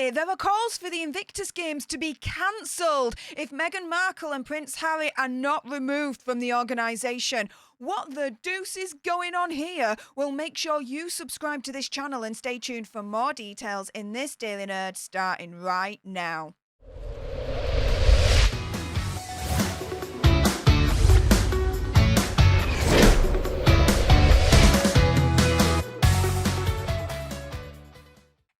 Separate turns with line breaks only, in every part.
Finally, there are calls for the Invictus Games to be cancelled if Meghan Markle and Prince Harry are not removed from the organisation. What the deuce is going on here? Well, make sure you subscribe to this channel and stay tuned for more details in this Daily Nerd starting right now.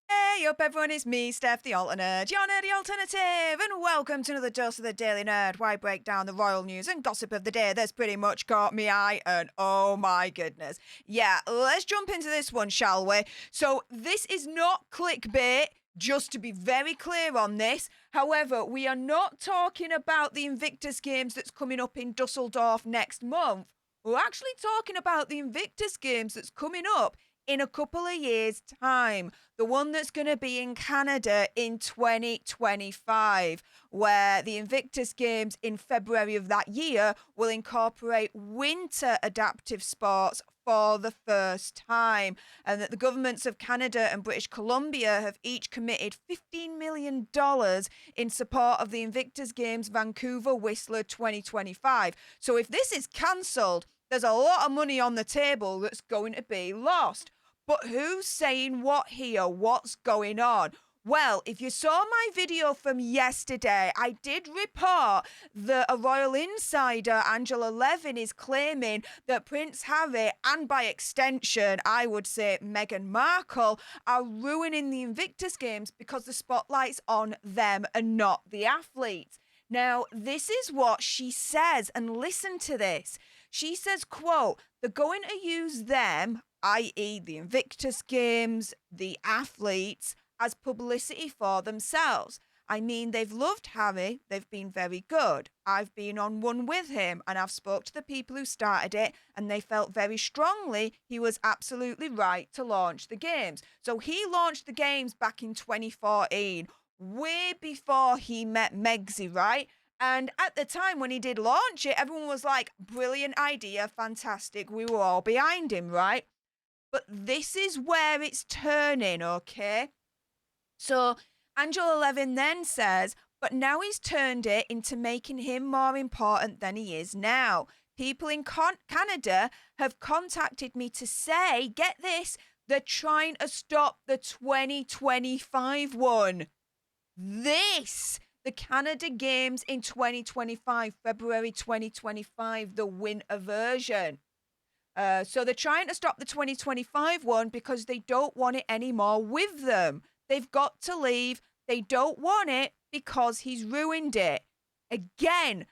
Hey up everyone, it's me, Stef, the Alternate, your nerdy alternative, and welcome to another dose of the Daily Nerd, where I break down the royal news and gossip of the day that's pretty much caught me eye, and oh my goodness. Yeah, let's jump into this one, shall we? So this is not clickbait, just to be very clear on this. However, we are not talking about the Invictus Games that's coming up in Dusseldorf next month. We're actually talking about the Invictus Games that's coming up in a couple of years' time. The one that's going to be in Canada in 2025, where the Invictus Games in February of that year will incorporate winter adaptive sports for the first time, and that the governments of Canada and British Columbia have each committed $15 million in support of the Invictus Games Vancouver Whistler 2025. So if this is cancelled, there's a lot of money on the table that's going to be lost. But who's saying what here? What's going on? Well, if you saw my video from yesterday, I did report that a royal insider, Angela Levin, is claiming that Prince Harry, and by extension, I would say Meghan Markle, are ruining the Invictus Games because the spotlight's on them and not the athletes. Now, this is what she says, and listen to this. She says, quote, "They're going to use them, i.e. the Invictus Games, the athletes, as publicity for themselves. I mean, they've loved Harry. They've been very good. I've been on one with him, and I've spoke to the people who started it, and they felt very strongly he was absolutely right to launch the games." So he launched the games back in 2014, way before he met Megsy, right? And at the time when he did launch it, everyone was like, brilliant idea, fantastic. We were all behind him, right? But this is where it's turning, okay? So Angela Levin then says, but now he's turned it into making him more important than he is now. People in Canada have contacted me to say, get this, they're trying to stop the 2025 one. The Canada Games in 2025, February 2025, the winter version. So they're trying to stop the 2025 one because they don't want it anymore with them. They've got to leave. They don't want it because he's ruined it. Again,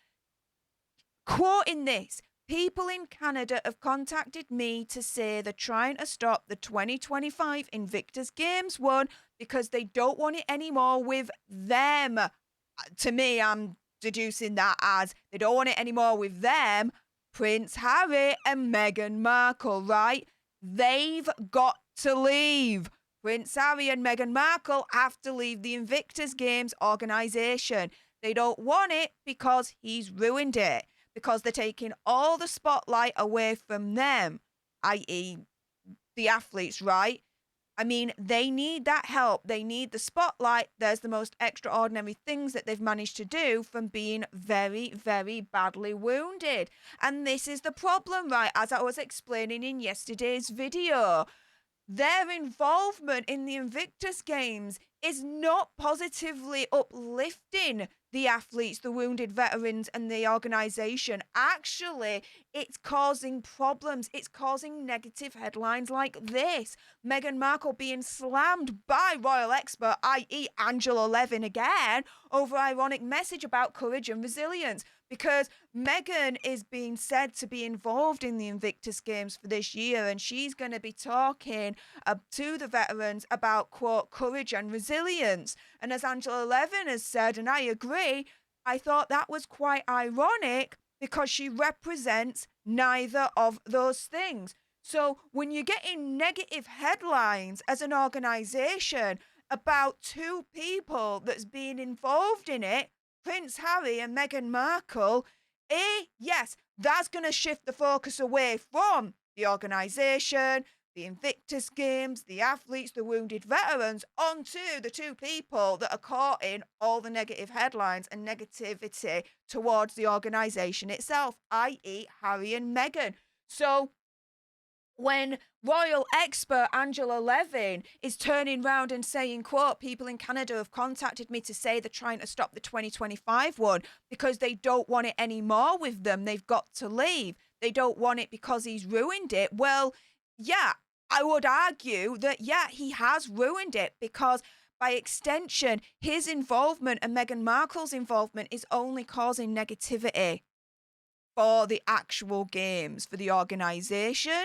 quoting this, people in Canada have contacted me to say they're trying to stop the 2025 Invictus Games one because they don't want it anymore with them. To me, I'm deducing that as they don't want it anymore with them, Prince Harry and Meghan Markle, right? They've got to leave. Prince Harry and Meghan Markle have to leave the Invictus Games organisation. They don't want it because he's ruined it, because they're taking all the spotlight away from them, i.e. the athletes, right? I mean, they need that help. They need the spotlight. There's the most extraordinary things that they've managed to do from being very, very badly wounded. And this is the problem, right? As I was explaining in yesterday's video, their involvement in the Invictus Games is not positively uplifting the athletes, the wounded veterans, and the organisation. Actually, it's causing problems. It's causing negative headlines like this. Meghan Markle being slammed by royal expert, i.e. Angela Levin again, over ironic message about courage and resilience. Because Meghan is being said to be involved in the Invictus Games for this year, and she's going to be talking to the veterans about, quote, courage and resilience. And as Angela Levin has said, and I agree, I thought that was quite ironic because she represents neither of those things. So when you're getting negative headlines as an organisation about two people that's been involved in it, Prince Harry and Meghan Markle, yes, that's going to shift the focus away from the organisation, the Invictus Games, the athletes, the wounded veterans, onto the two people that are caught in all the negative headlines and negativity towards the organisation itself, i.e. Harry and Meghan. So when royal expert Angela Levin is turning round and saying, quote, people in Canada have contacted me to say they're trying to stop the 2025 one because they don't want it anymore with them. They've got to leave. They don't want it because he's ruined it. Well, yeah, I would argue that, yeah, he has ruined it because by extension, his involvement and Meghan Markle's involvement is only causing negativity for the actual games, for the organisation.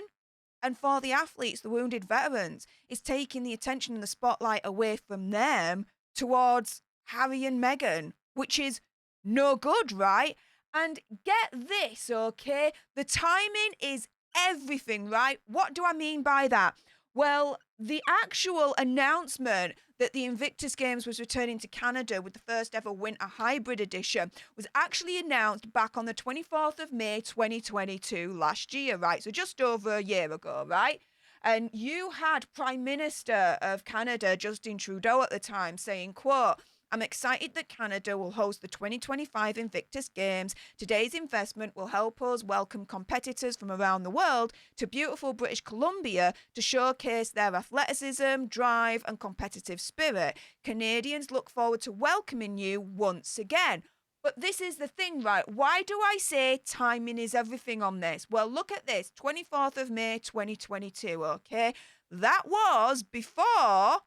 And for the athletes, the wounded veterans, is taking the attention and the spotlight away from them towards Harry and Meghan, which is no good, right? And get this, okay? The timing is everything, right? What do I mean by that? Well, the actual announcement that the Invictus Games was returning to Canada with the first ever winter hybrid edition was actually announced back on the 24th of May 2022 last year, right? So just over a year ago, right? And you had Prime Minister of Canada, Justin Trudeau, at the time saying, quote, I'm excited that Canada will host the 2025 Invictus Games. Today's investment will help us welcome competitors from around the world to beautiful British Columbia to showcase their athleticism, drive, and competitive spirit. Canadians look forward to welcoming you once again. But this is the thing, right? Why do I say timing is everything on this? Well, look at this, 24th of May 2022, okay? That was before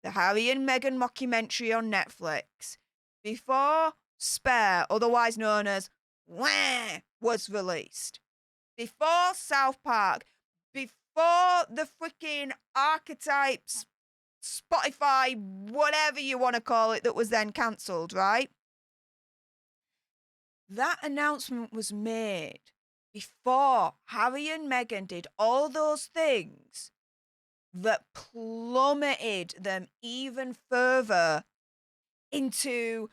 the Harry and Meghan mockumentary on Netflix, before Spare, otherwise known as Wah, was released, before South Park, before the freaking Archetypes, Spotify, whatever you want to call it, that was then cancelled, right? That announcement was made before Harry and Meghan did all those things that plummeted them even further into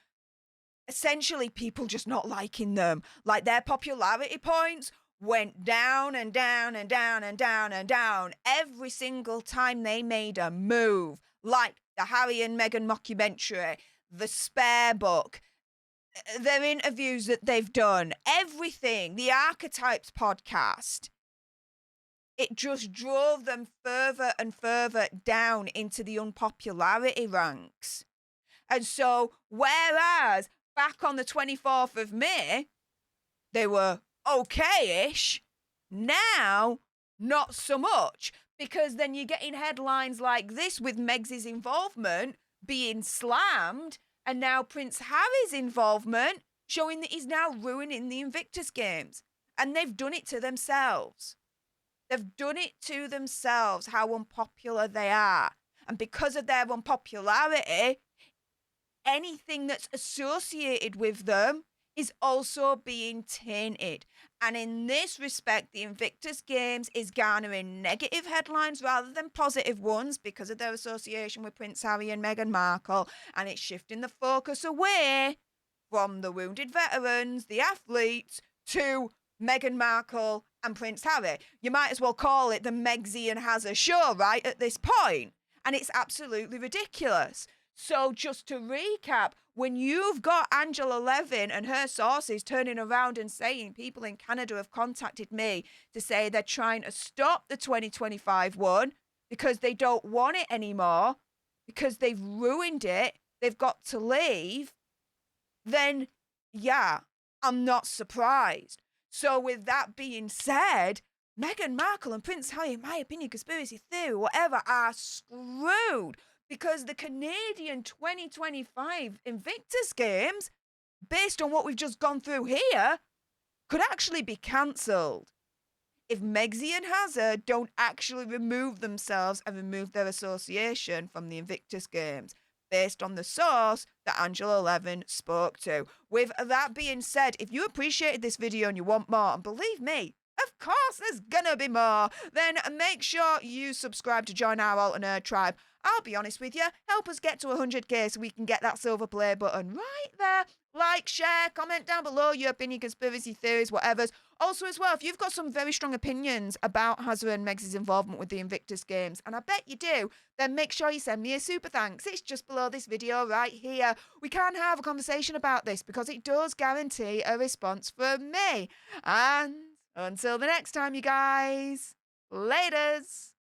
essentially people just not liking them. Like their popularity points went down and down and down and down and down every single time they made a move. Like the Harry and Meghan mockumentary, the Spare book, their interviews that they've done, everything, the Archetypes podcast. It just drove them further and further down into the unpopularity ranks. And so, whereas back on the 24th of May, they were okay-ish, now, not so much. Because then you're getting headlines like this with Meg's involvement being slammed, and now Prince Harry's involvement showing that he's now ruining the Invictus Games. And they've done it to themselves. They've done it to themselves, how unpopular they are. And because of their unpopularity, anything that's associated with them is also being tainted. And in this respect, the Invictus Games is garnering negative headlines rather than positive ones because of their association with Prince Harry and Meghan Markle. And it's shifting the focus away from the wounded veterans, the athletes, to Meghan Markle and Prince Harry. You might as well call it the Megsy and Hazza show, right, at this point. And it's absolutely ridiculous. So just to recap, when you've got Angela Levin and her sources turning around and saying people in Canada have contacted me to say they're trying to stop the 2025 one because they don't want it anymore, because they've ruined it, they've got to leave, then yeah, I'm not surprised. So with that being said, Meghan Markle and Prince Harry, in my opinion, conspiracy theory, whatever, are screwed because the Canadian 2025 Invictus Games, based on what we've just gone through here, could actually be cancelled if Megsy and Hazard don't actually remove themselves and remove their association from the Invictus Games, based on the source that Angela Levin spoke to. With that being said, if you appreciated this video and you want more, and believe me, Of course, there's gonna be more. Then make sure you subscribe to join our alternate tribe. I'll be honest with you, help us get to 100k so we can get that silver play button right there. Like, share, comment down below your opinion, conspiracy theories, whatever's. Also, as well, if you've got some very strong opinions about Hazza and Meg's involvement with the Invictus Games, and I bet you do, then make sure you send me a super thanks. It's just below this video right here. We can have a conversation about this because it does guarantee a response from me. And until the next time, you guys, laters.